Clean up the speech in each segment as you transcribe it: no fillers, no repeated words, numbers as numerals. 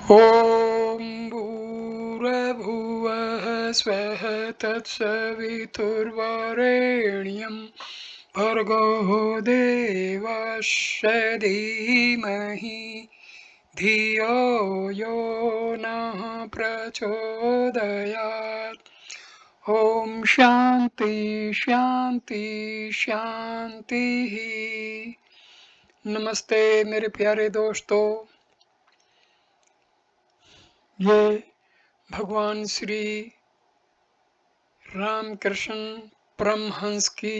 ॐ भूर्भुवः स्वः तत्सवितुर्वरेण्यं भर्गो देवस्य धीमहि धियो यो नः प्रचोदयात्। ॐ शान्ति शान्ति शान्तिः। नमस्ते मेरे प्यारे दोस्तों, ये भगवान श्री रामकृष्ण परमहंस की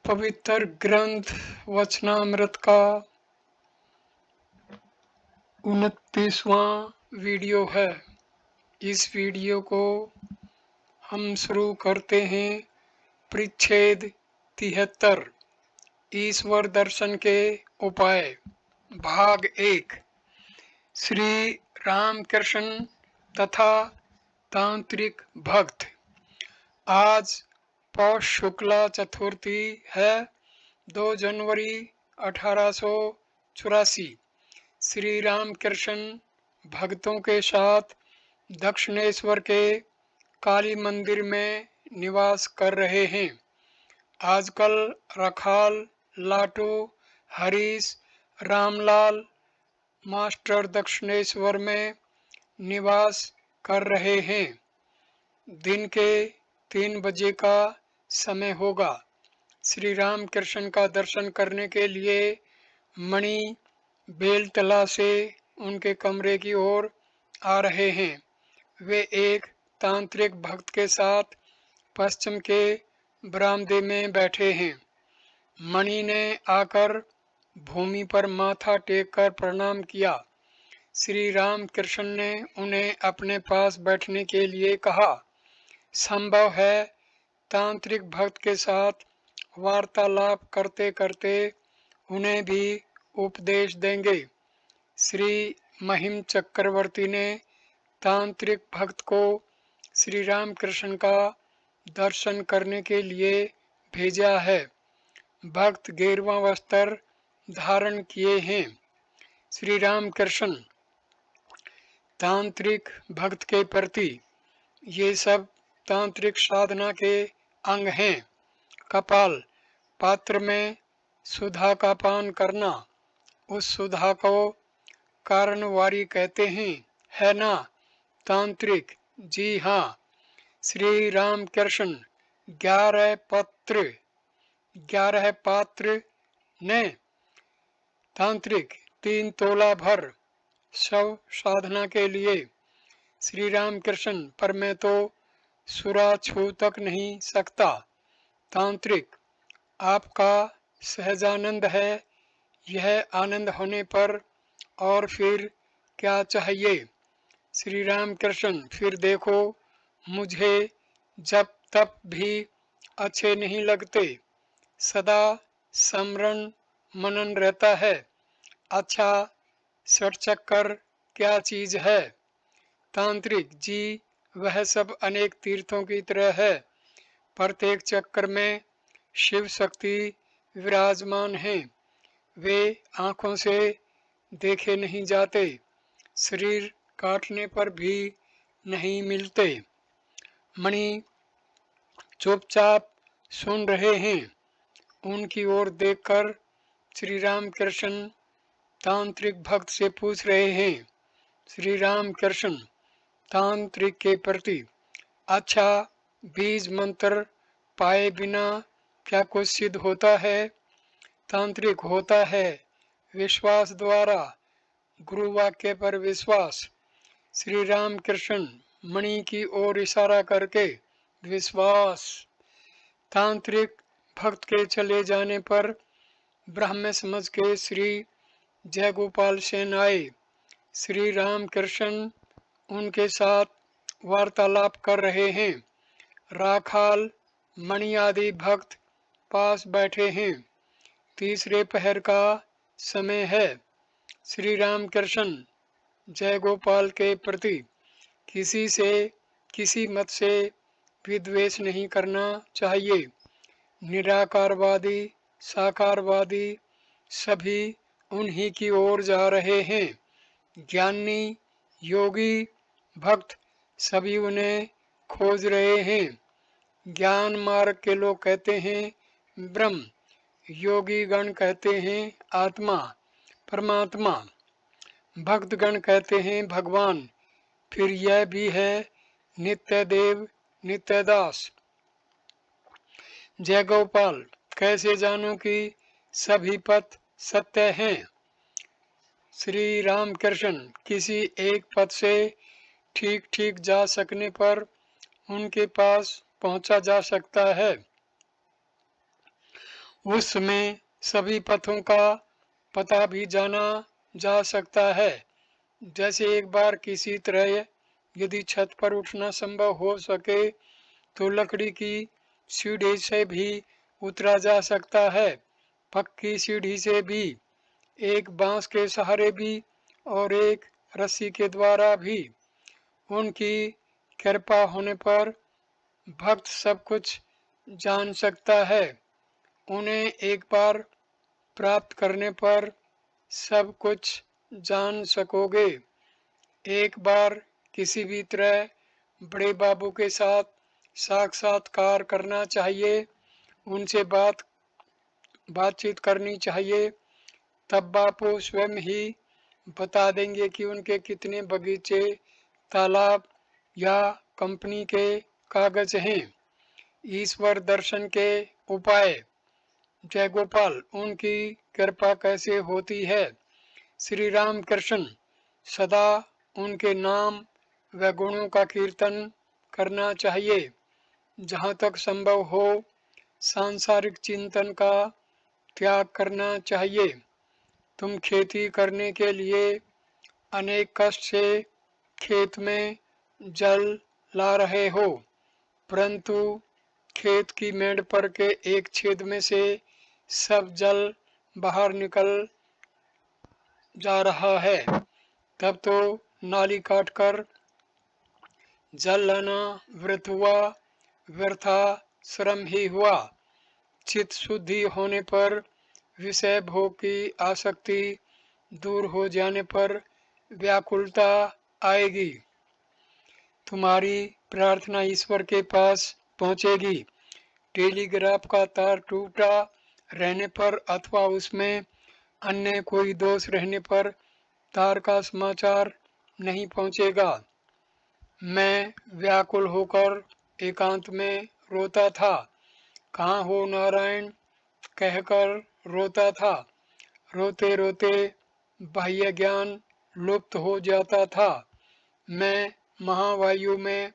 पवित्र ग्रंथ वचनामृत का 29वां वीडियो है। इस वीडियो को हम शुरू करते हैं परिच्छेद 73 ईश्वर दर्शन के उपाय, भाग 1। श्री रामकृष्ण तथा तांत्रिक भक्त। आज पौष शुक्ला चतुर्थी है, 2 जनवरी 1884। श्री रामकृष्ण भक्तों के साथ दक्षिणेश्वर के काली मंदिर में निवास कर रहे हैं। आजकल रखाल, लाटू, हरीश, रामलाल मास्टर दक्षिणेश्वर में निवास कर रहे हैं। दिन के 3 बजे का समय होगा। श्री रामकृष्ण का दर्शन करने के लिए मणि बेलतला से उनके कमरे की ओर आ रहे हैं। वे एक तांत्रिक भक्त के साथ पश्चिम के बरामदे में बैठे हैं। मणि ने आकर भूमि पर माथा टेककर प्रणाम किया। श्री रामकृष्ण ने उन्हें अपने पास बैठने के लिए कहा। संभव है तांत्रिक भक्त के साथ वार्तालाप करते करते उन्हें भी उपदेश देंगे। श्री महिम चक्रवर्ती ने तांत्रिक भक्त को श्री रामकृष्ण का दर्शन करने के लिए भेजा है। भक्त गेरुआ वस्त्र धारण किए हैं। श्री रामकृष्ण तांत्रिक भक्त के प्रति ये सब तांत्रिक साधना के अंग हैं। कपाल पात्र में सुधा का पान करना, उस सुधा को कारणवारी कहते हैं, है ना तांत्रिक? जी हाँ। श्री रामकृष्ण 11 पात्र ने तांत्रिक 3 तोला भर शव साधना के लिए। श्री रामकृष्ण पर मैं तो सुरा छू तक नहीं सकता। तांत्रिक आपका सहजानंद है। यह आनंद होने पर और फिर क्या चाहिए? श्री रामकृष्ण फिर देखो, मुझे जब तब भी अच्छे नहीं लगते। सदा स्मरण मनन रहता है। अच्छा षटचक्र क्या चीज है? तांत्रिक जी वह सब अनेक तीर्थों की तरह है। प्रत्येक चक्र में शिव शक्ति विराजमान हैं। वे आंखों से देखे नहीं जाते, शरीर काटने पर भी नहीं मिलते। मणि चुपचाप सुन रहे हैं। उनकी ओर देखकर श्री रामकृष्ण तांत्रिक भक्त से पूछ रहे हैं। श्री रामकृष्ण तांत्रिक के प्रति, अच्छा बीज मंत्र पाए बिना क्या कुछ सिद्ध होता है? तांत्रिक होता है विश्वास द्वारा, गुरु वाक्य पर विश्वास। श्री रामकृष्ण मणि की ओर इशारा करके, विश्वास। तांत्रिक भक्त के चले जाने पर ब्राह्मण समझ के श्री जयगोपाल सेन आए। श्री रामकृष्ण उनके साथ वार्तालाप कर रहे हैं। राखाल, मणि आदि भक्त पास बैठे हैं। तीसरे पहर का समय है। श्री रामकृष्ण जयगोपाल के प्रति किसी से किसी मत से विद्वेष नहीं करना चाहिए। निराकारवादी साकारवादी सभी उन्हीं की ओर जा रहे हैं। ज्ञानी, योगी, भक्त सभी उन्हें खोज रहे हैं। ज्ञान मार्ग के लोग कहते हैं ब्रह्म, योगी गण कहते हैं आत्मा, परमात्मा, भक्त गण कहते हैं भगवान। फिर यह भी है नित्य देव, नित्य दास। जय गोपाल, कैसे जानूं कि सभी पथ सत्य हैं? श्री राम कृष्ण, किसी एक पथ से ठीक ठीक जा सकने पर उनके पास पहुंचा जा सकता है। उस समय सभी पथों का पता भी जाना जा सकता है। जैसे एक बार किसी तरह यदि छत पर उठना संभव हो सके तो लकड़ी की सीढ़ी से भी उतरा जा सकता है, पक्की सीढ़ी से भी, एक बांस के सहारे भी और एक रस्सी के द्वारा भी। उनकी कृपा होने पर भक्त सब कुछ जान सकता है। उन्हें एक बार प्राप्त करने पर सब कुछ जान सकोगे। एक बार किसी भी तरह बड़े बाबू के साथ साक्षात्कार करना चाहिए, उनसे बातचीत करनी चाहिए। तब बापू स्वयं ही बता देंगे कि उनके कितने बगीचे, तालाब या कंपनी के कागज हैं। ईश्वर दर्शन के उपाय। जय गोपाल, उनकी कृपा कैसे होती है? श्री राम कृष्ण, सदा उनके नाम व गुणों का कीर्तन करना चाहिए। जहाँ तक संभव हो सांसारिक चिंतन का त्याग करना चाहिए। तुम खेती करने के लिए अनेक कष्ट से खेत में जल ला रहे हो, परंतु खेत की मेड़ पर के एक छेद में से सब जल बाहर निकल जा रहा है। तब तो नाली काटकर जल लाना व्यर्थ हुआ, व्यर्था श्रम ही हुआ। चित्त शुद्धि होने पर, विषय भोग की आसक्ति दूर हो जाने पर व्याकुलता आएगी। तुम्हारी प्रार्थना ईश्वर के पास पहुंचेगी। टेलीग्राफ का तार टूटा रहने पर अथवा उसमें अन्य कोई दोष रहने पर तार का समाचार नहीं पहुंचेगा। मैं व्याकुल होकर एकांत में रोता था। कहाँ हो नारायण कहकर रोता था। रोते रोते बाह्य ज्ञान लुप्त हो जाता था। मैं महावायु में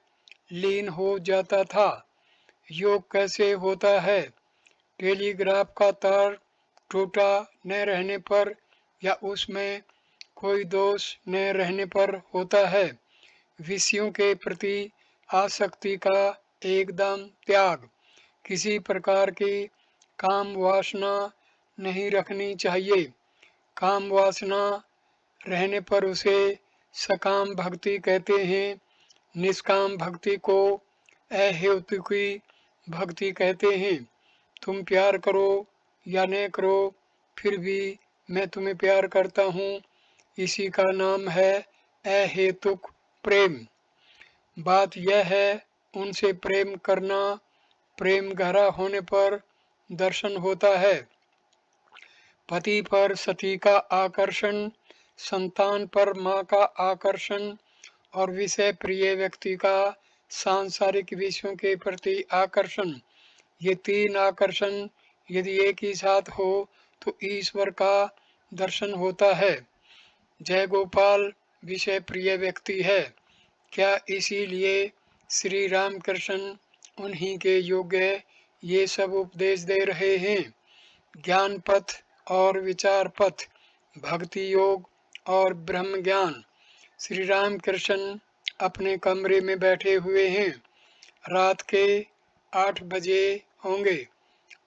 लीन हो जाता था। योग कैसे होता है? टेलीग्राफ का तार टूटा न रहने पर या उसमें कोई दोष न रहने पर होता है। विषयों के प्रति आसक्ति का एकदम त्याग। किसी प्रकार की काम वासना नहीं रखनी चाहिए। काम वासना रहने पर उसे सकाम भक्ति कहते हैं। निष्काम भक्ति को अहेतुकी भक्ति कहते हैं। तुम प्यार करो या न करो, फिर भी मैं तुम्हें प्यार करता हूँ, इसी का नाम है अहेतुक प्रेम। बात यह है उनसे प्रेम करना। प्रेम गहरा होने पर दर्शन होता है। पति पर सती का आकर्षण, संतान पर माँ का आकर्षण और विषय प्रिय व्यक्ति का सांसारिक विषयों के प्रति आकर्षण, ये तीन आकर्षण यदि एक ही साथ हो तो ईश्वर का दर्शन होता है। जय गोपाल विषय प्रिय व्यक्ति है। क्या इसीलिए श्री राम कृष्ण उन्हीं के योग्य ये सब उपदेश दे रहे हैं? ज्ञान पथ और विचार पथ, भक्ति योग और ब्रह्म ज्ञान। श्री राम कृष्ण अपने कमरे में बैठे हुए हैं। रात के 8 बजे होंगे।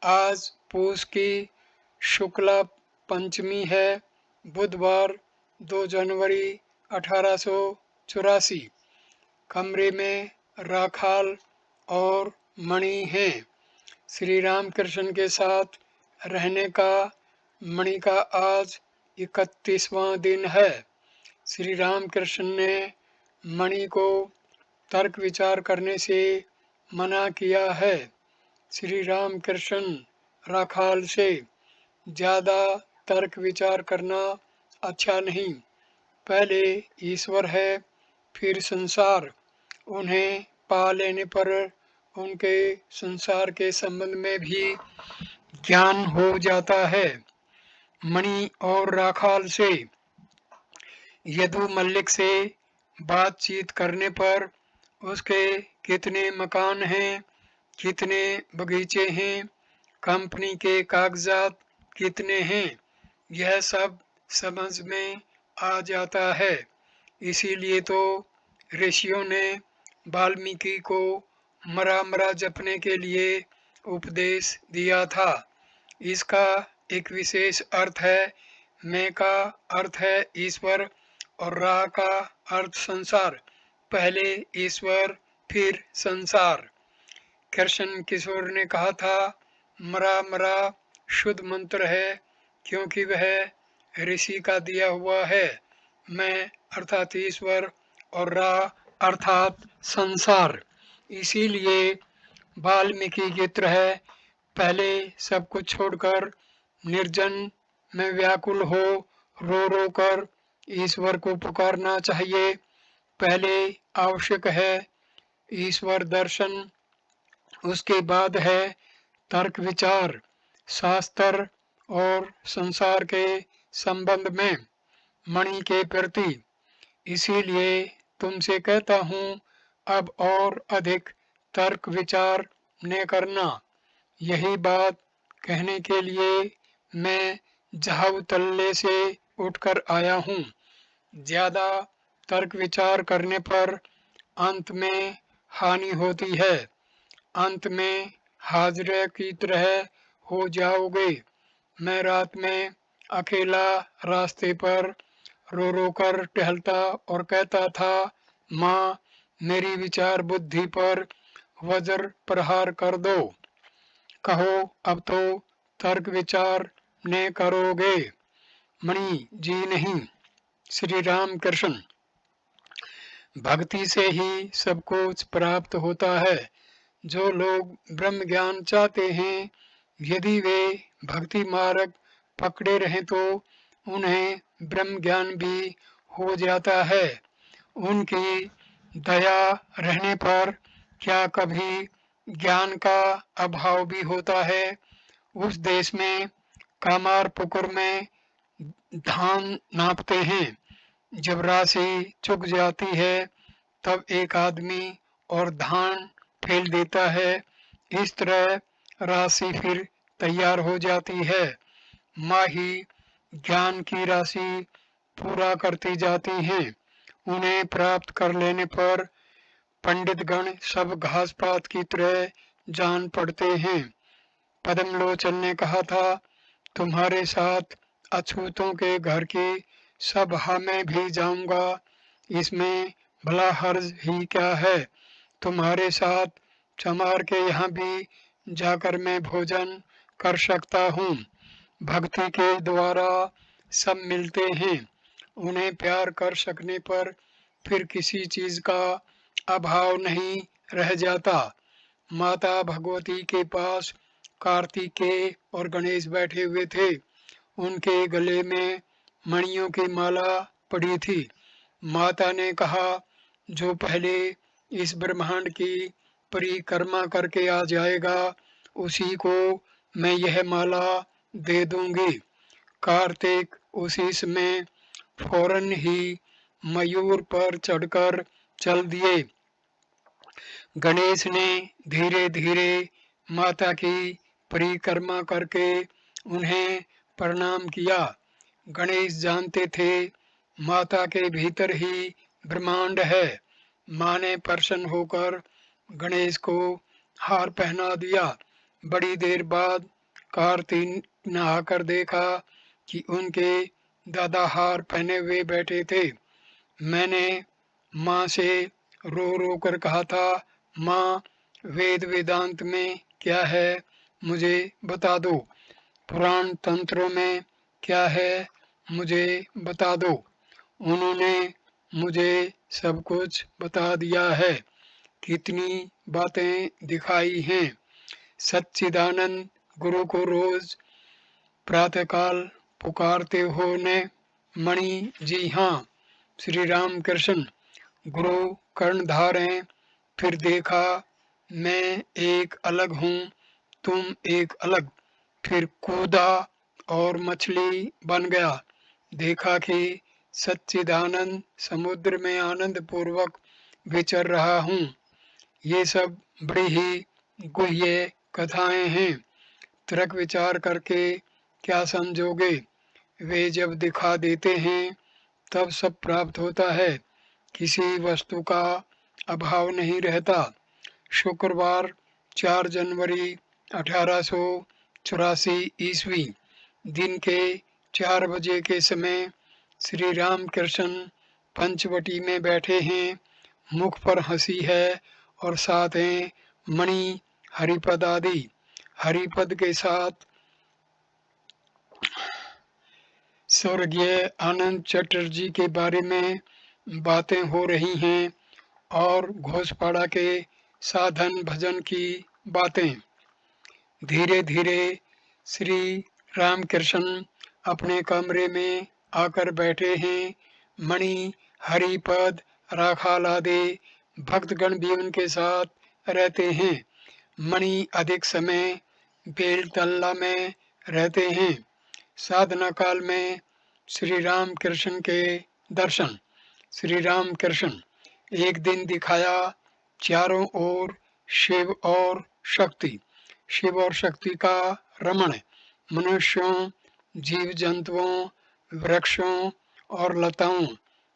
आज पूस की शुक्ला पंचमी है, बुधवार 2 जनवरी 1884। कमरे में राखाल और मणि हैं। श्री राम कृष्ण के साथ रहने का मणि का आज 31वां दिन है। श्री रामकृष्ण ने मणि को तर्क विचार करने से मना किया है। श्री रामकृष्ण राखाल से ज़्यादा तर्क विचार करना अच्छा नहीं। पहले ईश्वर है, फिर संसार। उन्हें पा लेने पर उनके संसार के संबंध में भी ज्ञान हो जाता है। मणि और राखाल से यदु मल्लिक से बातचीत करने पर उसके कितने मकान हैं, कितने बगीचे हैं, कंपनी के कागजात कितने हैं, यह सब समझ में आ जाता है। इसीलिए तो ऋषियों ने वाल्मीकि को मरा मरा जपने के लिए उपदेश दिया था। इसका एक विशेष अर्थ है। मैं का अर्थ है ईश्वर और रा का अर्थ संसार। पहले ईश्वर फिर संसार। कृष्ण किशोर ने कहा था, मरा मरा शुद्ध मंत्र है, क्योंकि वह ऋषि का दिया हुआ है। मैं अर्थात ईश्वर और रा अर्थात संसार। इसीलिए वाल्मीकि गीत्र है, पहले सब कुछ छोड़कर निर्जन में व्याकुल हो रो कर ईश्वर को पुकारना चाहिए। पहले आवश्यक है ईश्वर दर्शन, उसके बाद है तर्क विचार शास्त्र और संसार के संबंध में मणि के प्रति। इसीलिए तुमसे कहता हूँ, अब और अधिक तर्क विचार न करना। यही बात कहने के लिए मैं झाऊ तल्ले से उठकर आया हूँ। ज्यादा तर्क विचार करने पर अंत में हानि होती है। अंत में हाजरे की तरह हो जाओगे। मैं रात में अकेला रास्ते पर रो रो कर टहलता और कहता था, माँ मेरी विचार बुद्धि पर वज्र प्रहार कर दो। कहो अब तो तर्क विचार ने करोगे। मणि जी नहीं। श्री राम कृष्ण। भक्ति से ही सब कुछ प्राप्त होता है। जो लोग ब्रह्म ज्ञान चाहते हैं, यदि वे भक्ति मार्ग पकड़े रहें तो उन्हें ब्रह्म ज्ञान भी हो जाता है। उनकी दया रहने पर क्या कभी ज्ञान का अभाव भी होता है। उस देश में कामार पुकुर में धान नापते हैं। जब राशि चुक जाती है तब एक आदमी और धान फेल देता है। इस तरह राशि फिर तैयार हो जाती है। माही ज्ञान की राशि पूरा करती जाती हैं। उन्हें प्राप्त कर लेने पर पंडित गण सब घास पात की तरह जान पड़ते हैं। पद्मलोचन ने कहा था, तुम्हारे साथ अछूतों के घर की सभा में भी जाऊंगा, इसमें भला हर्ज ही क्या है। तुम्हारे साथ चमार के यहाँ भी जाकर मैं भोजन कर सकता हूँ। भक्ति के द्वारा सब मिलते हैं। उन्हें प्यार कर सकने पर फिर किसी चीज का अभाव नहीं रह जाता। माता भगवती के पास कार्तिकेय और गणेश बैठे हुए थे। उनके गले में मणियों की माला पड़ी थी। माता ने कहा, जो पहले इस ब्रह्मांड की परिक्रमा करके आ जाएगा, उसी को मैं यह माला दे दूंगी। कार्तिक उसी समय फौरन ही मयूर पर चढ़कर चल दिए। गणेश ने धीरे धीरे माता की परिक्रमा करके उन्हें प्रणाम किया। गणेश जानते थे माता के भीतर ही ब्रह्मांड है। माँ ने प्रसन्न होकर गणेश को हार पहना दिया। बड़ी देर बाद कार्तिक ने आकर देखा कि उनके दादा हार पहने हुए बैठे थे। मैंने माँ से रो रो कर कहा था, माँ वेद वेदांत में क्या है मुझे बता दो। पुराण तंत्रों में क्या है मुझे बता दो। उन्होंने मुझे सब कुछ बता दिया है। कितनी बातें दिखाई हैं। सच्चिदानंद गुरु को रोज प्रातःकाल पुकारते हो ने? मणि, जी हाँ। श्री राम कृष्ण, गुरु कर्णधार हैं। फिर देखा मैं एक अलग हूँ, तुम एक अलग। फिर कूदा और मछली बन गया। देखा कि सच्चिदानंद समुद्र में आनंद पूर्वक विचर रहा हूँ। ये सब बड़ी ही गुह्य कथाएं हैं। तर्क विचार करके क्या समझोगे? वे जब दिखा देते हैं तब सब प्राप्त होता है। किसी वस्तु का अभाव नहीं रहता। शुक्रवार 4 जनवरी 1884 ईस्वी, दिन के 4 बजे के समय श्री राम कृष्ण पंचवटी में बैठे हैं। मुख पर हंसी है और साथ हैं मणि, हरिपद आदि। हरिपद के साथ स्वर्गीय आनंद चटर्जी के बारे में बातें हो रही हैं और घोषपाड़ा के साधन भजन की बातें। धीरे धीरे श्री रामकृष्ण अपने कमरे में आकर बैठे हैं। मणि, हरिपद, राखाल आदि भक्तगण भी उनके साथ रहते हैं। मणि अधिक समय बेलतल्ला में रहते हैं। साधना काल में श्री राम कृष्ण के दर्शन। श्री राम कृष्ण, एक दिन दिखाया चारों ओर शिव और शक्ति। शिव और शक्ति का रमण मनुष्यों, जीव जंतुओं, वृक्षों और लताओं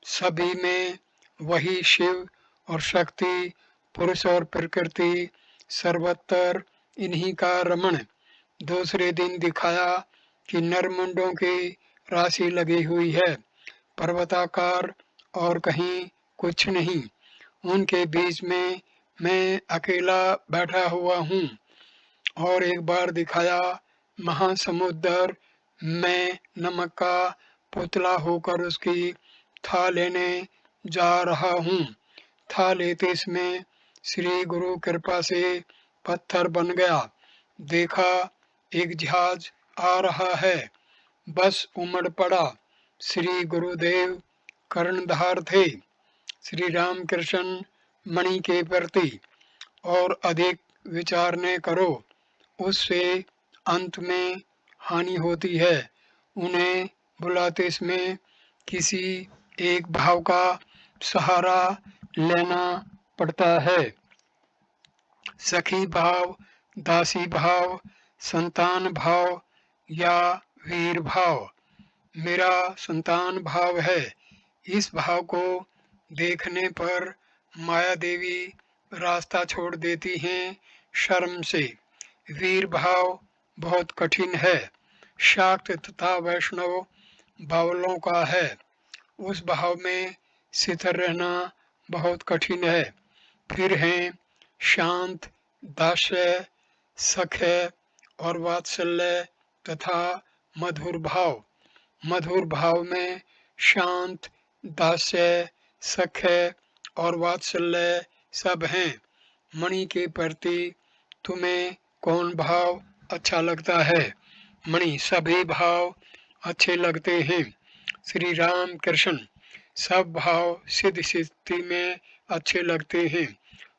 सभी में वही शिव और शक्ति, पुरुष और प्रकृति सर्वत्र इन्हीं का रमण। दूसरे दिन दिखाया कि नरमुंडों की राशि लगी हुई है, पर्वताकार और कहीं कुछ नहीं। उनके बीच में मैं अकेला बैठा हुआ हूँ। और एक बार दिखाया महासमुद्र में नमक का पुतला होकर उसकी था लेने जा रहा हूँ। था लेते समय श्री गुरु कृपा से पत्थर बन गया। देखा एक जहाज आ रहा है, बस उमड़ पड़ा। श्री गुरुदेव कर्णधार थे। श्री राम कृष्ण मणि के प्रति और अधिक विचारने करो, उससे अंत में हानि होती है। उन्हें बुलाते समय किसी एक भाव का सहारा लेना पड़ता है। सखी भाव, दासी भाव, संतान भाव या वीर भाव। मेरा संतान भाव है। इस भाव को देखने पर माया देवी रास्ता छोड़ देती हैं शर्म से। वीर भाव बहुत कठिन है, शाक्त तथा वैष्णव बावलों का है। उस भाव में स्थिर रहना बहुत कठिन है। फिर हैं शांत, दास्य, सख्य और वात्सल्य तथा मधुर भाव। मधुर भाव में शांत, दास्य, सख्य और वात्सल्य सब हैं। मणि के प्रति तुम्हें कौन भाव अच्छा लगता है? मणि, सभी भाव अच्छे लगते हैं। श्री राम कृष्ण, सब भाव सिद्ध स्थिति में अच्छे लगते हैं।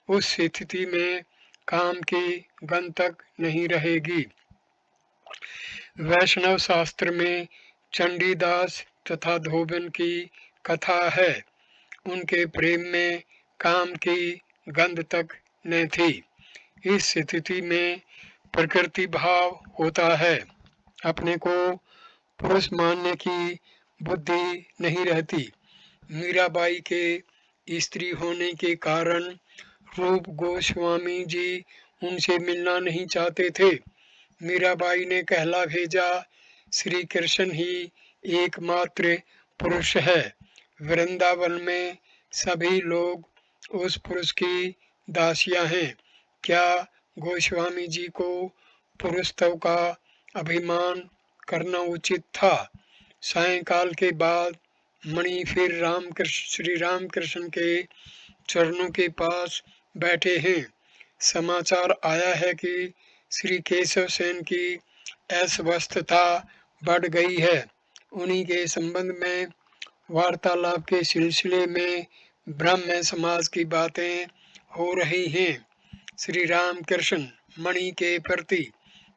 उस स्थिति में काम की गंध तक नहीं रहेगी। वैष्णव शास्त्र में चंडीदास तथा धोबन की कथा है। उनके प्रेम में काम की गंध तक न थी। इस स्थिति में प्रकृति भाव होता है। अपने को पुरुष मानने की बुद्धि नहीं रहती। मीराबाई के स्त्री होने के कारण रूप गोस्वामी जी उनसे मिलना नहीं चाहते थे। मीराबाई ने कहला भेजा, श्री कृष्ण ही एकमात्र पुरुष है। वृंदावन में सभी लोग उस पुरुष की दासियां हैं। क्या गोस्वामी जी को पुरुषत्व का अभिमान करना उचित था? सायंकाल के बाद मणि फिर श्री रामकृष्ण के चरणों के पास बैठे हैं। समाचार आया है कि श्री केशव सेन की अस्वस्थता बढ़ गई है। उन्हीं के संबंध में वार्तालाप के सिलसिले में ब्राह्मण समाज की बातें हो रही हैं। श्री रामकृष्ण मणि के प्रति,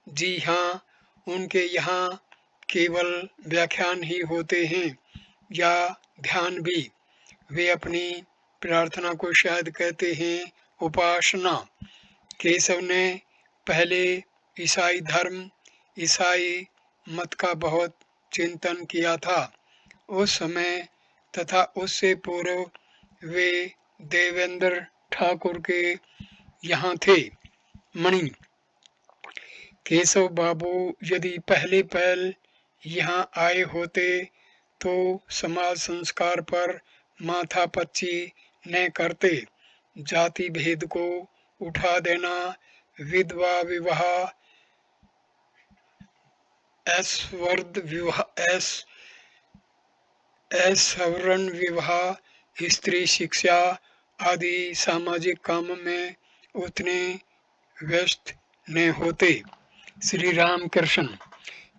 जी हाँ, उनके यहाँ केवल व्याख्यान ही होते हैं या ध्यान भी। वे अपनी प्रार्थना को शायद कहते हैं उपासना। केशव ने पहले ईसाई धर्म, ईसाई मत का बहुत चिंतन किया था। उस समय तथा उससे पूर्व वे देवेंद्र ठाकुर के यहाँ थे। मणि, केशव बाबू यदि पहले पहल यहाँ आए होते तो समाज संस्कार पर माथापच्ची न करते। जाति भेद को उठा देना, विधवा विवाह, ऐश्वर्य विवाह, सवर्ण विवाह, स्त्री शिक्षा आदि सामाजिक काम में उतने व्यस्त न होते। श्री रामकृष्ण,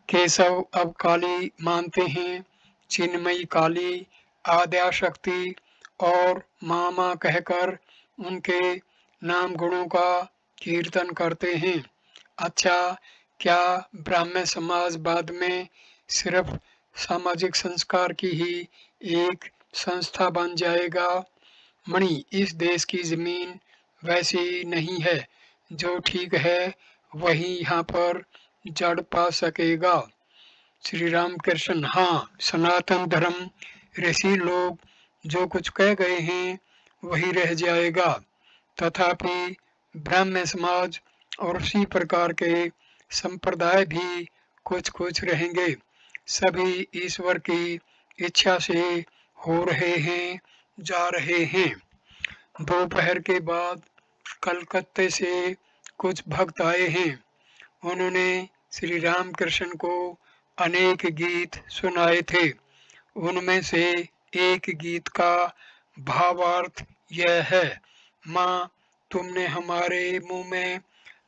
केशव अब काली मानते हैं। चिन्मयी काली, आद्याशक्ति और मामा कहकर उनके नाम गुणों का कीर्तन करते हैं। अच्छा, क्या ब्राह्मण समाज बाद में सिर्फ सामाजिक संस्कार की ही एक संस्था बन जाएगा? मणि, इस देश की जमीन वैसी नहीं है। जो ठीक है वही यहाँ पर जड़ पा सकेगा। श्री रामकृष्ण, हाँ, सनातन धर्म ऋषि लोग जो कुछ कह गए हैं वही रह जाएगा। तथापि ब्राह्मण समाज और उसी प्रकार के संप्रदाय भी कुछ कुछ रहेंगे। सभी ईश्वर की इच्छा से हो रहे हैं, जा रहे हैं। दोपहर के बाद कलकत्ते से कुछ भक्त आए हैं। उन्होंने श्री रामकृष्ण को अनेक गीत सुनाए थे। उनमें से एक गीत का भावार्थ यह है: माँ, तुमने हमारे मुंह में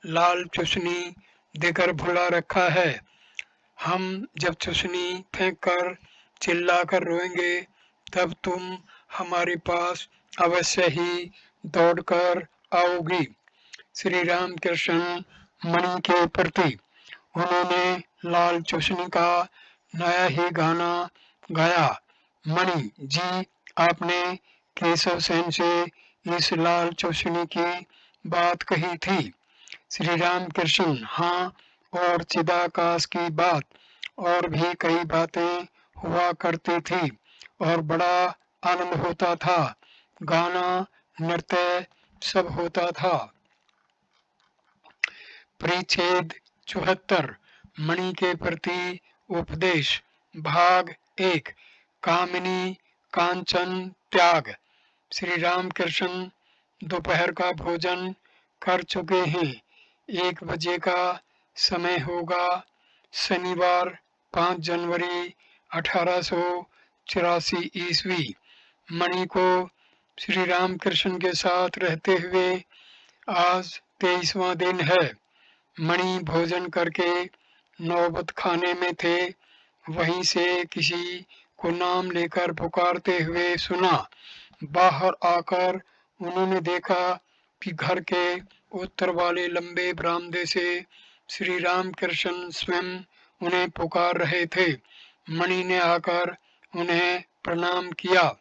लाल चुसनी देकर भुला रखा है। हम जब चुसनी फेंक कर चिल्ला कर रोएंगे तब तुम हमारे पास अवश्य ही दौड़कर आओगी। श्री रामकृष्ण मणि के प्रति उन्होंने लाल चुसनी का नया ही गाना गाया। मणि जी, आपने केशव सेन से इस लाल चुसनी की बात कही थी। श्री रामकृष्ण, हाँ, और चिदाकाश की बात और भी कई बातें हुआ करती थी और बड़ा आनंद होता था। गाना, नृत्य सब होता था। परिच्छेद 74, मणि के प्रति उपदेश, भाग 1, कामिनी कांचन त्याग। श्री रामकृष्ण दोपहर का भोजन कर चुके हैं। 1 बजे का समय होगा। शनिवार 5 जनवरी 1884 ईस्वी। मणि को श्री रामकृष्ण के साथ रहते हुए आज 23वां दिन है। मणि भोजन करके नौबत खाने में थे। वहीं से किसी को नाम लेकर पुकारते हुए सुना। बाहर आकर उन्होंने देखा कि घर के उत्तर वाले लंबे बरामदे से श्री रामकृष्ण स्वयं उन्हें पुकार रहे थे। मणि ने आकर उन्हें प्रणाम किया।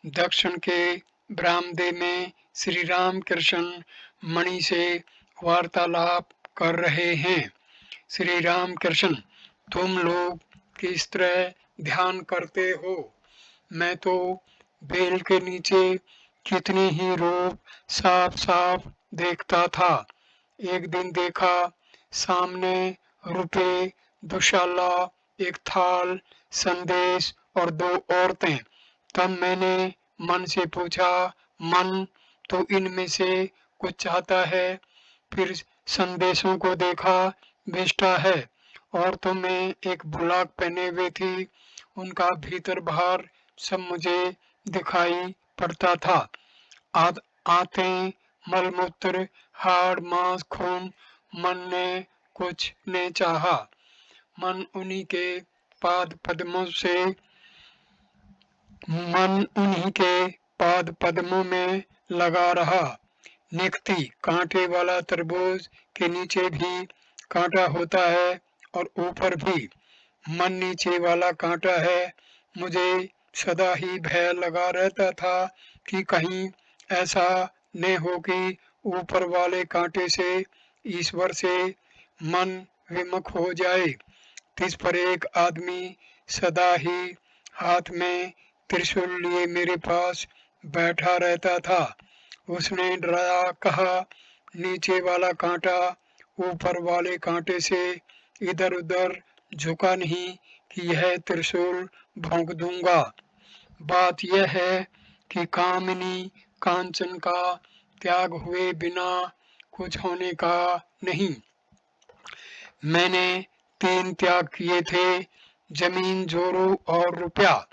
दक्षिण के बरामदे में श्री रामकृष्ण मणि से वार्तालाप कर रहे हैं। श्री रामकृष्ण, तुम लोग किस तरह ध्यान करते हो? मैं तो बेल के नीचे कितने ही रूप साफ साफ देखता था। एक दिन देखा सामने रुपए, दुशाला, एक थाल, संदेश और 2 औरतें। तब मैंने मन से पूछा, मन तो इनमें से कुछ चाहता है। फिर संदेशों को देखा, विष्ठा है। औरतों में एक बुलाक पहने हुए थी, उनका भीतर बाहर सब मुझे दिखाई पड़ता था। आंतें, मलमूत्र, हाड़ मांस, खून, मन ने कुछ ने चाहा। मन उन्हीं के पाद पद्मों से मन उन्हीं के पाद पद्मों में लगा रहा। निकती, कांटे वाला तरबूज के नीचे भी कांटा होता है और ऊपर भी। मन नीचे वाला कांटा है। मुझे सदा ही भय लगा रहता था कि कहीं ऐसा न हो कि ऊपर वाले कांटे से ईश्वर से मन विमुख हो जाए। तिस पर एक आदमी सदा ही हाथ में त्रिशूल लिए मेरे पास बैठा रहता था। उसने डराया कहा, नीचे वाला कांटा ऊपर वाले कांटे से इधर उधर झुका नहीं कि यह त्रिशूल भोंक दूंगा। बात यह है कि कामिनी कांचन का त्याग हुए बिना कुछ होने का नहीं। मैंने 3 त्याग किए थे, जमीन, जोरू और रुपया।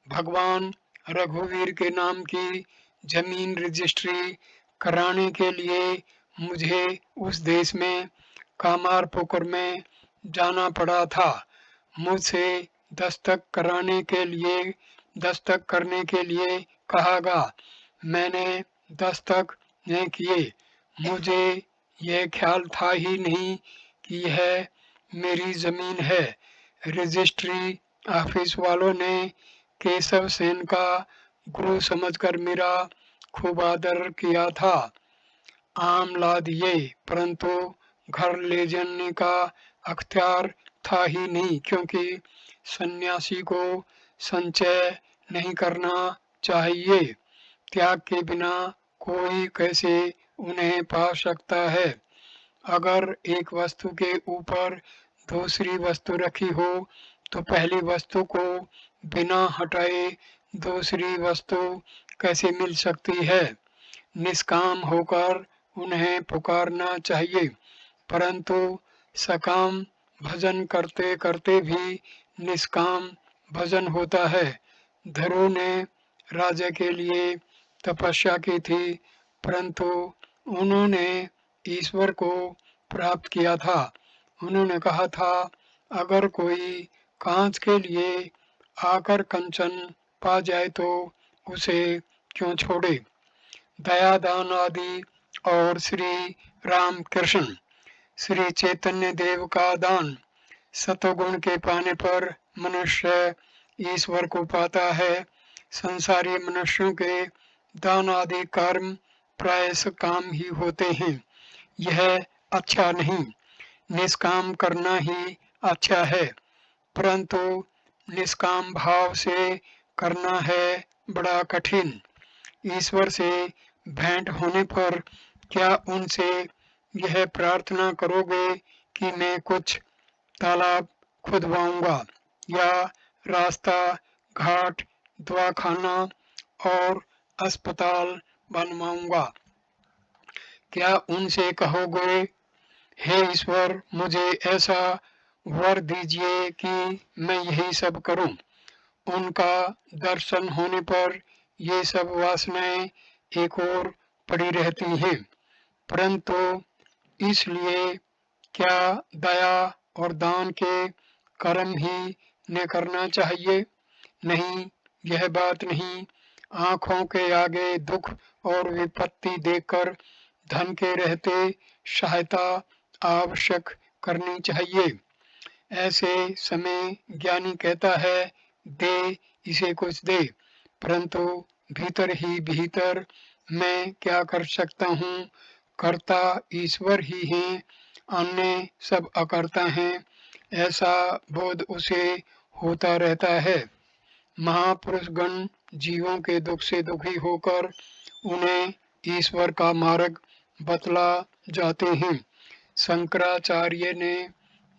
भगवान रघुवीर के नाम की जमीन रजिस्ट्री कराने के लिए मुझे उस देश में कामारपुकुर में जाना पड़ा था। मुझसे दस्तक करने के लिए कहा गया। मैंने दस्तक नहीं किए। मुझे यह ख्याल था ही नहीं कि यह मेरी जमीन है। रजिस्ट्री ऑफिस वालों ने केशव सेन का गुरु समझकर मेरा खूब आदर किया था। आम ला दिए, परंतु घर ले जाने का अख्तियार था ही नहीं, क्योंकि सन्यासी को संचय नहीं करना चाहिए। त्याग के बिना कोई कैसे उन्हें पा सकता है। अगर एक वस्तु के ऊपर दूसरी वस्तु रखी हो तो पहली वस्तु को बिना हटाए दूसरी वस्तु कैसे मिल सकती है। निष्काम होकर उन्हें पुकारना चाहिए, परंतु सकाम भजन करते करते भी निष्काम भजन होता है। ध्रुव ने राजा के लिए तपस्या की थी, परंतु उन्होंने ईश्वर को प्राप्त किया था। उन्होंने कहा था, अगर कोई कांच के लिए आकर कंचन पा जाए तो उसे क्यों छोड़े। दया दान आदि और श्री राम कृष्ण श्री चैतन्य देव का दान। सतोगुण के पाने पर मनुष्य ईश्वर को पाता है। संसारी मनुष्यों के दान आदि कर्म प्रायश काम ही होते हैं। यह अच्छा नहीं, निष्काम करना ही अच्छा है, परंतु निष्काम भाव से करना है बड़ा कठिन। ईश्वर से भेंट होने पर क्या उनसे यह प्रार्थना करोगे कि मैं कुछ तालाब खुदवाऊंगा या रास्ता, घाट, दवाखाना और अस्पताल बनवाऊंगा? क्या उनसे कहोगे, हे ईश्वर, मुझे ऐसा वर दीजिए कि मैं यही सब करूं? उनका दर्शन होने पर ये सब वासनाएं एक और पड़ी रहती हैं, परंतु इसलिए क्या दया और दान के कर्म ही न करना चाहिए? नहीं, यह बात नहीं। आंखों के आगे दुख और विपत्ति देखकर धन के रहते सहायता आवश्यक करनी चाहिए। ऐसे समय ज्ञानी कहता है, दे इसे कुछ दे, परंतु भीतर ही भीतर मैं क्या कर सकता हूँ, कर्ता ईश्वर ही है, अन्य सब अकर्ता हैं, ऐसा बोध उसे होता रहता है। महापुरुष गण जीवों के दुख से दुखी होकर उन्हें ईश्वर का मार्ग बतला जाते हैं। शंकराचार्य ने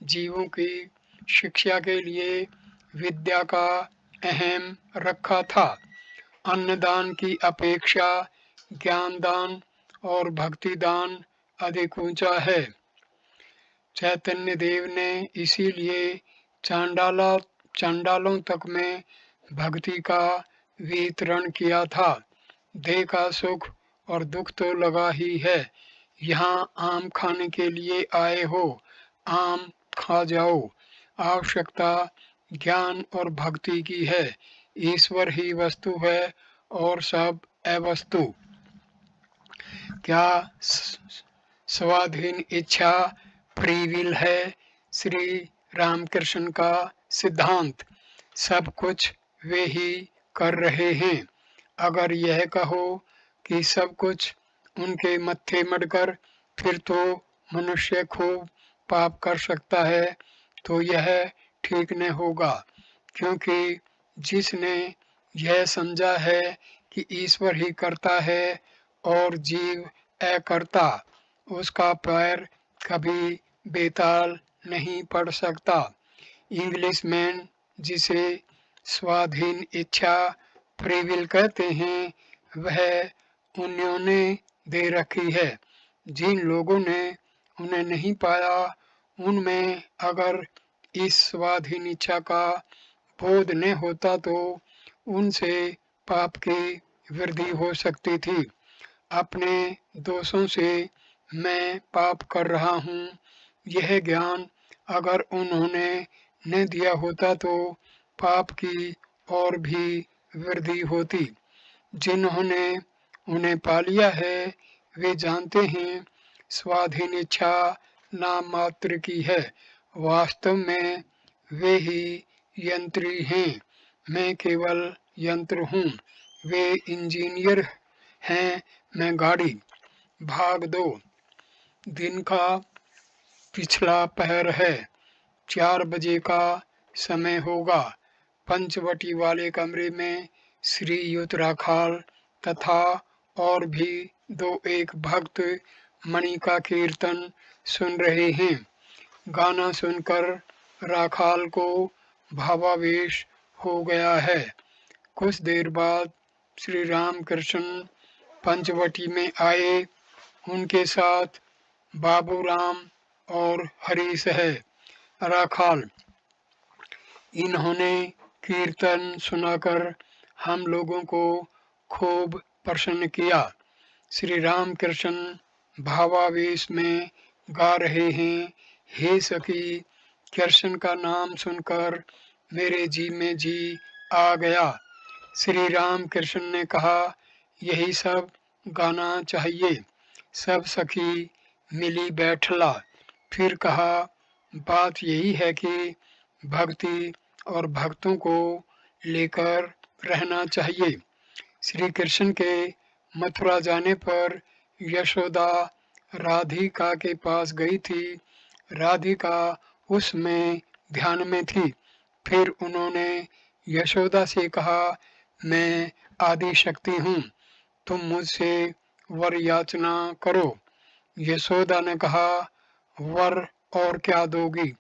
जीवों की शिक्षा के लिए विद्या का अहम रखा था। अन्नदान की अपेक्षा ज्ञान दान और भक्ति दान अधिक ऊंचा है। चैतन्य देव ने इसीलिए चांडाला चंडालों तक में भक्ति का वितरण किया था। देह का सुख और दुख तो लगा ही है। यहाँ आम खाने के लिए आए हो, आम खा जाओ। आवश्यकता ज्ञान और भक्ति की है। ईश्वर ही वस्तु है और सब अवस्तु। क्या स्वाधीन इच्छा फ्री विल है श्री रामकृष्ण का सिद्धांत। सब कुछ वे ही कर रहे हैं। अगर यह कहो कि सब कुछ उनके मत्थे मढ़कर फिर तो मनुष्य खूब पाप कर सकता है, तो यह ठीक न होगा, क्योंकि जिसने यह समझा है कि ईश्वर ही करता है और जीव अकर्ता, उसका पैर कभी बेताल नहीं पड़ सकता। इंग्लिशमैन जिसे स्वाधीन इच्छा फ्री विल कहते हैं, वह उन्होंने दे रखी है। जिन लोगों ने उन्हें नहीं पाया, उनमें अगर इस स्वाधीन इच्छा का बोध न होता तो उनसे पाप की वृद्धि हो सकती थी। अपने दोषों से मैं पाप कर रहा हूँ, यह ज्ञान अगर उन्होंने न दिया होता तो पाप की और भी वृद्धि होती। जिन्होंने उन्हें पा लिया है, वे जानते हैं स्वाधीन इच्छा नाम मात्र की है। वास्तव में वे ही यंत्री हैं। मैं केवल यंत्र हूँ। वे इंजीनियर हैं, मैं गाड़ी। भाग 2। दिन का पिछला पहर है। 4 बजे का समय होगा। पंचवटी वाले कमरे में श्रीयुत राखाल तथा और भी 2-1 भक्त मणि का कीर्तन सुन रहे हैं। गाना सुनकर राखाल को भावावेश हो गया है। कुछ देर बाद श्री रामकृष्ण पंचवटी में आए। उनके साथ बाबूराम और हरीश है। राखाल: इन्होंने कीर्तन सुनाकर हम लोगों को खूब प्रसन्न किया। श्री रामकृष्ण भावावेश में गा रहे हैं, हे सखी, कृष्ण का नाम सुनकर मेरे जी में जी आ गया। श्री रामकृष्ण ने कहा, यही सब गाना चाहिए। सब सखी मिली बैठला। फिर कहा, बात यही है कि भक्ति और भक्तों को लेकर रहना चाहिए। श्री कृष्ण के मथुरा जाने पर यशोदा राधिका के पास गई थी। राधिका उसमें ध्यान में थी। फिर उन्होंने यशोदा से कहा, मैं आदि शक्ति हूँ, तुम मुझसे वर याचना करो। यशोदा ने कहा, वर और क्या दोगी?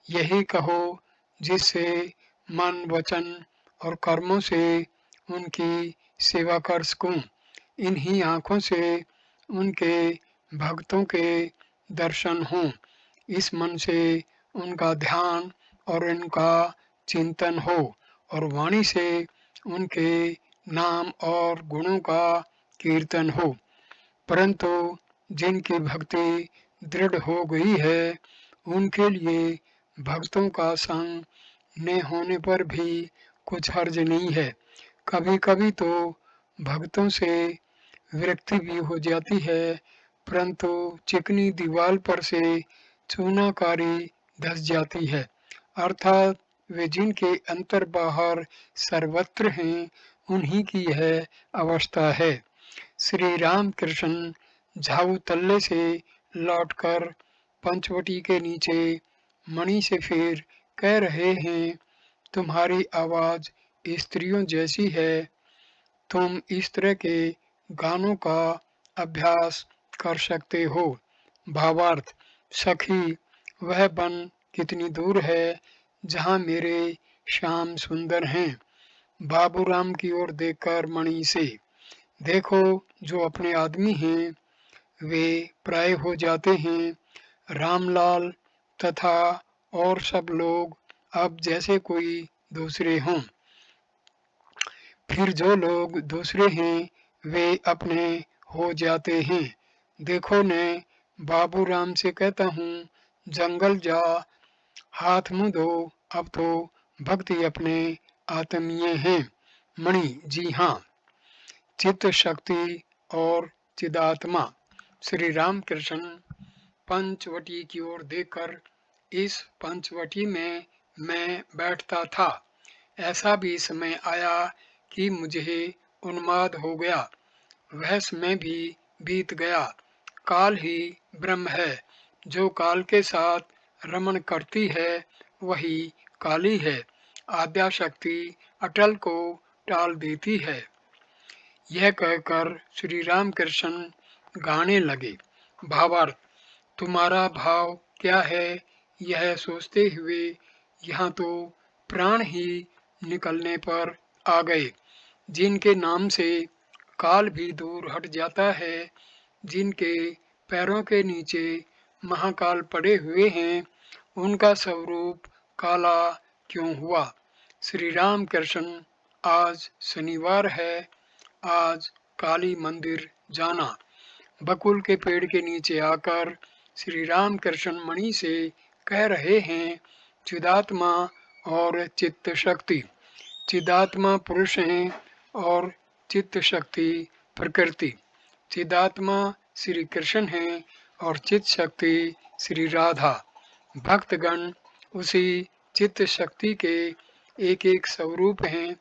यही कहो जिससे मन, वचन और कर्मों से उनकी सेवा कर सकूं। इन्हीं आँखों से उनके भक्तों के दर्शन हों। इस मन से उनका ध्यान और उनका चिंतन हो और वाणी से उनके नाम और गुणों का कीर्तन हो। परंतु जिनकी भक्ति दृढ़ हो गई है, उनके लिए भक्तों का संग न होने पर भी कुछ हर्ज नहीं है। कभी कभी तो भक्तों से विरक्ति भी हो जाती है, परंतु चिकनी दीवार पर से चूनाकारी धस जाती है। अर्थात वे जिनके अंतर बाहर सर्वत्र हैं, उन्हीं की यह अवस्था है। श्री रामकृष्ण झाऊ तल्ले से लौटकर पंचवटी के नीचे मणि से फिर कह रहे हैं, तुम्हारी आवाज स्त्रियों जैसी है। तुम इस तरह के गानों का अभ्यास कर सकते हो। भावार्थ: सखी, वह वन कितनी दूर है जहाँ मेरे श्याम सुंदर हैं। बाबूराम की ओर देखकर मणि से, देखो जो अपने आदमी हैं वे प्राय हो जाते हैं। रामलाल तथा और सब लोग अब जैसे कोई दूसरे हों। फिर जो लोग दूसरे हैं वे अपने हो जाते हैं। देखो ने बाबू राम से कहता हूँ, जंगल जा, हाथ मुंह धो, अब तो भक्ति अपने आत्मीय हैं। मणि, जी हाँ। चित्त शक्ति और चिदात्मा। श्री राम कृष्ण पंचवटी की ओर देखकर, इस पंचवटी में मैं बैठता था। ऐसा भी समय आया कि मुझे उन्माद हो गया। वह समय भी बीत गया। काल ही ब्रह्म है। जो काल के साथ रमण करती है वही काली है। आद्याशक्ति अटल को टाल देती है। यह कहकर श्री राम कृष्ण गाने लगे। भावार्थ, तुम्हारा भाव क्या है यह सोचते हुए यहाँ तो प्राण ही निकलने पर आ गए। जिनके नाम से काल भी दूर हट जाता है, जिनके पैरों के नीचे महाकाल पड़े हुए हैं, उनका स्वरूप काला क्यों हुआ? श्री राम कृष्ण आज शनिवार है, आज काली मंदिर जाना। बकुल के पेड़ के नीचे आकर श्री राम कृष्ण मणि से कह रहे हैं, चिदात्मा और चित्त शक्ति। चिदात्मा पुरुष हैं और चित्त शक्ति प्रकृति। चिदात्मा श्री कृष्ण हैं और चित्त शक्ति श्री राधा। भक्तगण उसी चित्त शक्ति के एक एक स्वरूप हैं।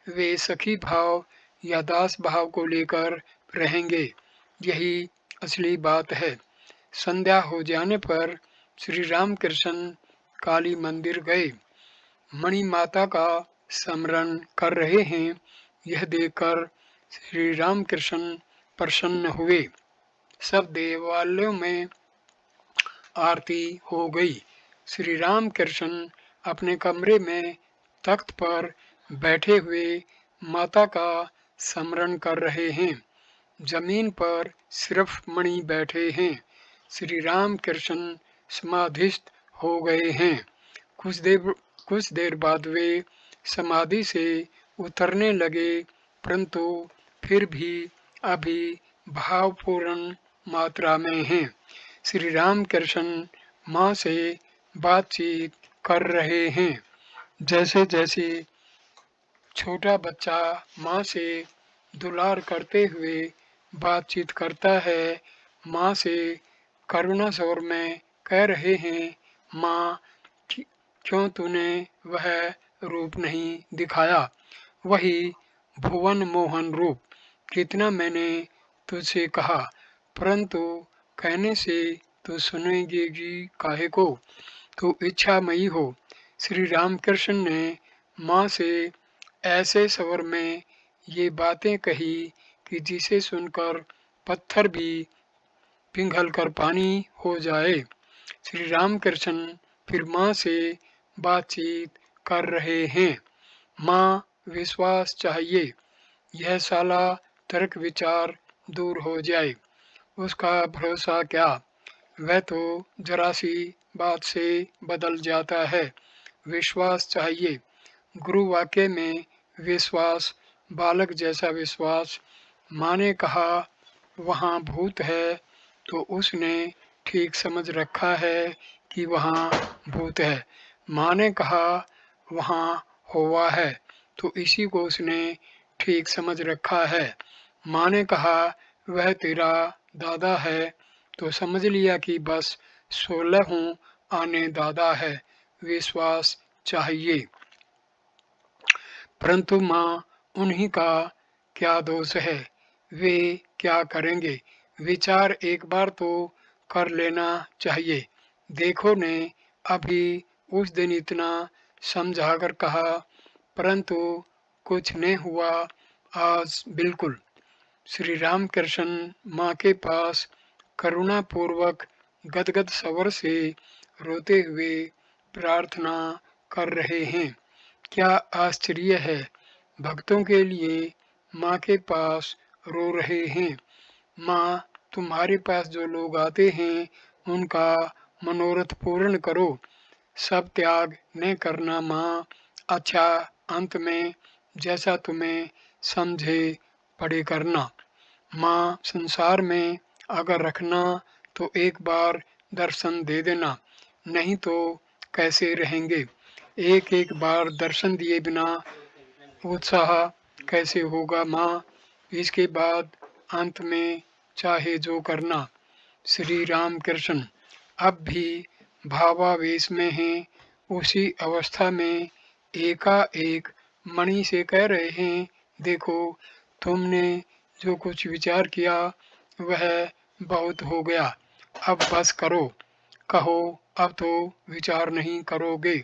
वे सखी भाव या दास भाव को लेकर रहेंगे। यही असली बात है। संध्या हो जाने पर श्री राम कृष्ण काली मंदिर गए। मणि माता का स्मरण कर रहे हैं, यह देखकर श्री राम कृष्ण प्रसन्न हुए। सब देवालयों में आरती हो गई। श्री राम कृष्ण अपने कमरे में तख्त पर बैठे हुए माता का स्मरण कर रहे हैं। जमीन पर सिर्फ मणि बैठे हैं। श्री राम कृष्ण समाधिस्थ हो गए हैं। कुछ देर बाद वे समाधि से उतरने लगे, परंतु फिर भी अभी भावपूर्ण मात्रा में हैं। श्री राम कृष्ण माँ से बातचीत कर रहे हैं। जैसे जैसे छोटा बच्चा माँ से दुलार करते हुए बातचीत करता है, माँ से करुणा स्वर में कह रहे हैं, माँ क्यों तूने वह रूप नहीं दिखाया, वही भुवन मोहन रूप। कितना मैंने तुझसे कहा, परंतु कहने से तू सुनेगी काहे को, तू इच्छामयी हो। श्री रामकृष्ण ने माँ से ऐसे स्वर में ये बातें कही कि जिसे सुनकर पत्थर भी पिघल कर पानी हो जाए। श्री रामकृष्ण फिर माँ से बातचीत कर रहे हैं। माँ, विश्वास चाहिए, यह साला तर्क विचार दूर हो जाए। उसका भरोसा क्या, वह तो जरा सी बात से बदल जाता है। विश्वास चाहिए। गुरु वाक्य में विश्वास, बालक जैसा विश्वास। माँ ने कहा वहाँ भूत है तो उसने ठीक समझ रखा है कि वहाँ भूत है। माँ ने कहा वहाँ हौवा है तो इसी को उसने ठीक समझ रखा है। माँ ने कहा वह तेरा दादा है तो समझ लिया कि बस 16 आने दादा है। विश्वास चाहिए। परंतु माँ उन्हीं का क्या दोष है, वे क्या करेंगे? विचार एक बार तो कर लेना चाहिए। देखो ने अभी उस दिन इतना समझाकर कहा, परंतु कुछ नहीं हुआ। आज बिल्कुल। श्री रामकृष्ण माँ के पास करुणापूर्वक गदगद स्वर से रोते हुए प्रार्थना कर रहे हैं। क्या आश्चर्य है, भक्तों के लिए माँ के पास रो रहे हैं। माँ, तुम्हारे पास जो लोग आते हैं उनका मनोरथ पूर्ण करो। सब त्याग न करना माँ, अच्छा, अंत में जैसा तुम्हें समझे पड़े करना। माँ संसार में अगर रखना तो एक बार दर्शन दे देना, नहीं तो कैसे रहेंगे। एक एक बार दर्शन दिए बिना उत्साह कैसे होगा माँ। इसके बाद अंत में चाहे जो करना। श्री राम कृष्ण अब भी भावावेश में हैं। उसी अवस्था में एकाएक मणि से कह रहे हैं, देखो तुमने जो कुछ विचार किया वह बहुत हो गया, अब बस करो। कहो अब तो विचार नहीं करोगे।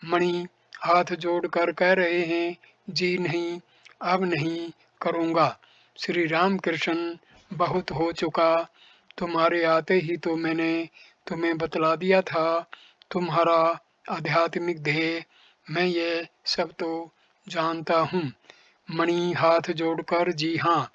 मणि हाथ जोड़कर कह रहे हैं, जी नहीं, अब नहीं करूँगा। श्री राम कृष्ण बहुत हो चुका, तुम्हारे आते ही तो मैंने तुम्हें बतला दिया था तुम्हारा आध्यात्मिक ध्येय, मैं ये सब तो जानता हूँ। मणि हाथ जोड़कर, जी हाँ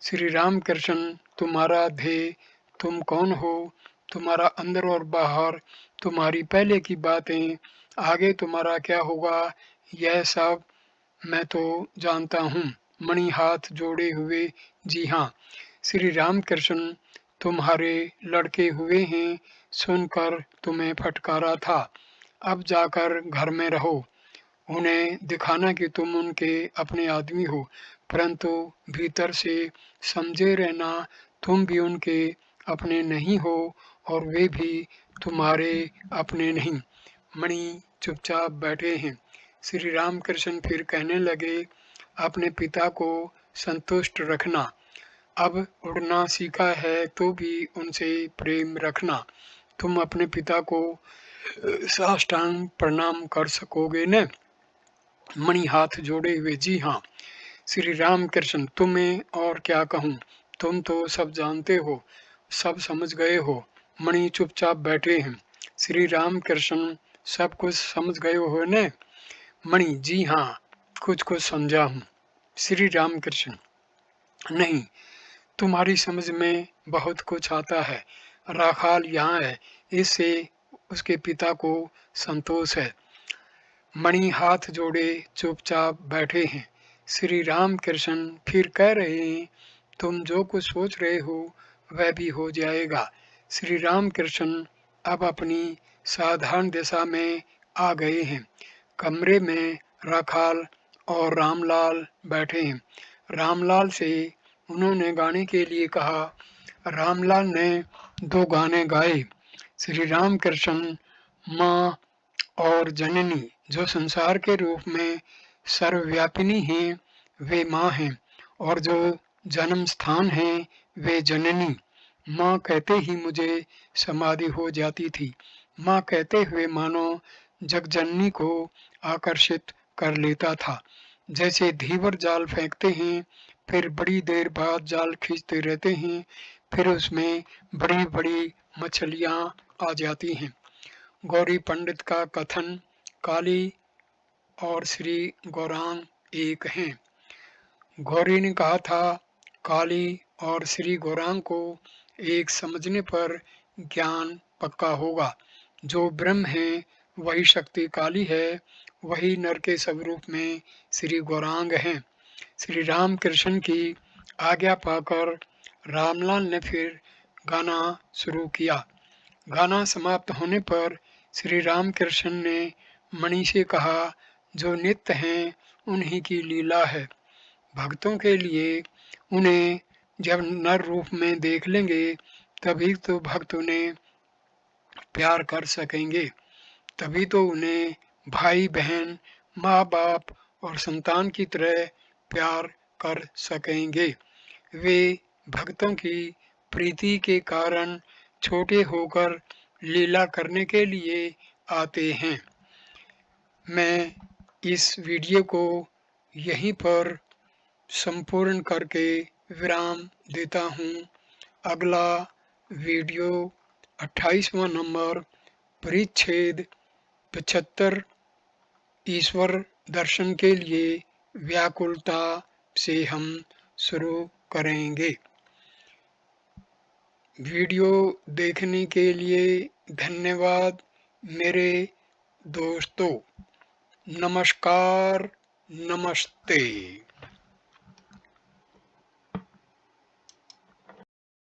श्री राम कृष्ण, तुम्हारा ध्येय, तुम कौन हो, तुम्हारा अंदर और बाहर, तुम्हारी पहले की बातें, आगे तुम्हारा क्या होगा, यह सब मैं तो जानता हूँ। मणि हाथ जोड़े हुए, जी हाँ श्री राम कृष्ण, तुम्हारे लड़के हुए हैं, सुनकर तुम्हें फटकारा था। अब जाकर घर में रहो, उन्हें दिखाना कि तुम उनके अपने आदमी हो, परंतु भीतर से समझे रहना तुम भी उनके अपने नहीं हो और वे भी तुम्हारे अपने नहीं। मणि चुपचाप बैठे हैं। श्री राम कृष्ण फिर कहने लगे, अपने पिता को संतुष्ट रखना। अब उड़ना सीखा है तो भी उनसे प्रेम रखना। तुम अपने पिता को साष्टांग प्रणाम कर सकोगे न? मणि हाथ जोड़े हुए, जी हाँ श्री राम कृष्ण, तुम्हें और क्या कहूँ, तुम तो सब जानते हो, सब समझ गए हो। मणि चुपचाप बैठे हैं। श्री राम कृष्ण, सब कुछ समझ गए हो न? मणि, जी हाँ कुछ कुछ समझा हूँ। श्री राम कृष्ण, नहीं, तुम्हारी समझ में बहुत कुछ आता है। राखाल यहाँ है, इससे उसके पिता को संतोष है। मणि हाथ जोड़े चुपचाप बैठे हैं। श्री राम कृष्ण फिर कह रहे हैं, तुम जो कुछ सोच रहे हो वह भी हो जाएगा। श्री राम कृष्ण अब अपनी साधारण दिशा में आ गए हैं। कमरे में राखाल और रामलाल बैठे हैं। रामलाल से उन्होंने गाने के लिए कहा। रामलाल ने दो गाने गाए। श्री राम कृष्ण, माँ और जननी, जो संसार के रूप में सर्वव्यापिनी हैं वे माँ हैं, और जो जन्म स्थान है वे जननी। माँ कहते ही मुझे समाधि हो जाती थी। माँ कहते हुए मानो जगजननी को आकर्षित कर लेता था। जैसे धीवर जाल फेंकते हैं, फिर बड़ी देर बाद जाल खींचते रहते हैं, फिर उसमें बड़ी बड़ी मछलियाँ आ जाती हैं। गौरी पंडित का कथन, काली और श्री गौरांग एक हैं। गौरी ने कहा था, काली और श्री गौरांग को एक समझने पर ज्ञान पक्का होगा। जो ब्रह्म है वही शक्ति काली है, वही नर के स्वरूप में श्री गौरांग हैं। श्री राम कृष्ण की आज्ञा पाकर रामलाल ने फिर गाना शुरू किया। गाना समाप्त होने पर श्री राम कृष्ण ने मणि से कहा, जो नित्य हैं उन्हीं की लीला है। भक्तों के लिए उन्हें जब नर रूप में देख लेंगे तभी तो भक्त उन्हें प्यार कर सकेंगे, तभी तो उन्हें भाई बहन, माँ बाप और संतान की तरह प्यार कर सकेंगे। वे भक्तों की प्रीति के कारण छोटे होकर लीला करने के लिए आते हैं। मैं इस वीडियो को यहीं पर संपूर्ण करके विराम देता हूँ। अगला वीडियो 28वां नंबर, परिच्छेद 75, ईश्वर दर्शन के लिए व्याकुलता से हम शुरू करेंगे। वीडियो देखने के लिए धन्यवाद मेरे दोस्तों। नमस्कार, नमस्ते।